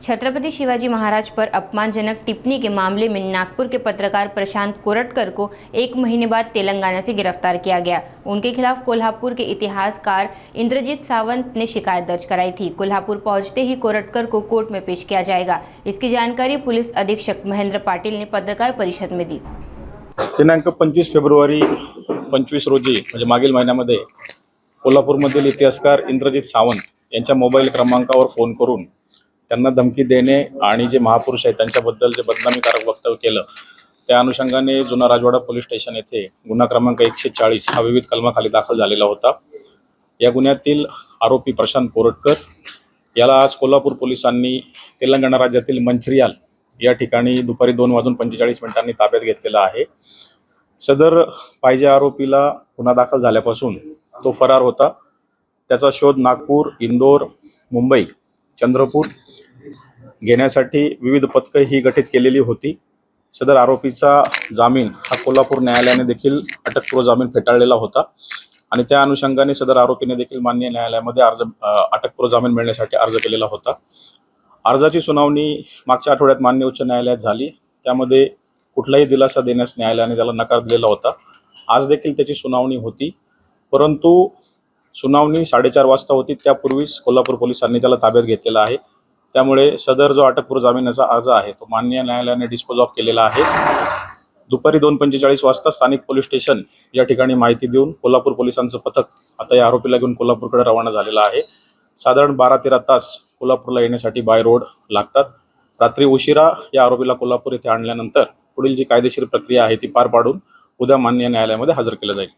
छत्रपति शिवाजी महाराज पर अपमानजनक टिप्पणी के मामले में नागपुर के पत्रकार प्रशांत कोरटकर को 1 महीने बाद तेलंगाना से गिरफ्तार किया गया। उनके खिलाफ कोल्हापुर के इतिहासकार इंद्रजीत सावंत ने शिकायत दर्ज कराई थी। कोल्हापुर पहुंचते ही कोरटकर को कोर्ट में पेश किया जाएगा। इसकी जानकारी पुलिस अधीक्षक महेंद्र पाटिल ने पत्रकार परिषद में दी। दिनांक 25 फेब्रुवारी 25 रोजी म्हणजे मागील महिन्यामध्ये कोल्हापूरमधील इतिहासकार इंद्रजीत सावंत यांच्या मोबाईल क्रमांकावर फोन करून त्यांना धमकी देणे आणि जे महापुरुष आहेत त्यांच्याबद्दल जे बदनामीकारक वक्तव्य केलं त्या अनुषंगाने जुना राजवाडा पोलीस स्टेशन येथे गुन्हा क्रमांक 140 हा विविध कलमाखाली दाखल झालेला होता। या गुन्ह्यातील आरोपी प्रशांत कोरटकर याला आज कोल्हापूर पोलिसांनी तेलंगणा राज्यातील मंचिर्याल या ठिकाणी दुपारी 2:45 ताब्यात घेतलेला आहे। सदर पाहिजे आरोपीला गुन्हा दाखल झाल्यापासून तो फरार होता। त्याचा शोध नागपूर, इंदोर, मुंबई, चंद्रपूर घेण्यासाठी विविध पथकं ही गठीत केलेली होती। सदर आरोपीचा जामीन हा कोल्हापूर न्यायालयाने देखील अटकपूर्व जामीन फेटाळलेला होता आणि त्या अनुषंगाने सदर आरोपीने देखील माननीय न्यायालयामध्ये अटकपूर्व जामीन मिळण्यासाठी अर्ज केलेला होता। अर्जाची सुनावणी मागच्या आठवड्यात माननीय उच्च न्यायालयात झाली। त्यामध्ये कुठलाही दिलासा देण्यास न्यायालयाने त्याला नकार दिलेला होता। आज देखील त्याची सुनावणी होती, परंतु सुनावणी 4:30 वाजता होती। त्यापूर्वीच कोल्हापूर पोलिसांनी त्याला ताब्यात घेतलेला आहे। त्यामुळे सदर जो अटकपूर्व जामिनाचा अर्ज आहे तो माननीय न्यायालयाने डिस्पोज ऑफ केलेला आहे। दुपारी 2:45 वाजता स्थानिक पोलीस स्टेशन या ठिकाणी माहिती देऊन कोल्हापूर पोलिसांचं पथक आता या आरोपीला घेऊन कोल्हापूरकडे रवाना झालेला आहे। साधारण 12-13 तास कोल्हापूरला येण्यासाठी बाय रोड लागतात। रात्री उशिरा या आरोपीला कोल्हापूर येथे आणल्यानंतर पुढील जी कायदेशीर प्रक्रिया आहे ती पार पाडून उद्या माननीय न्यायालयामध्ये हजर केलं जाईल।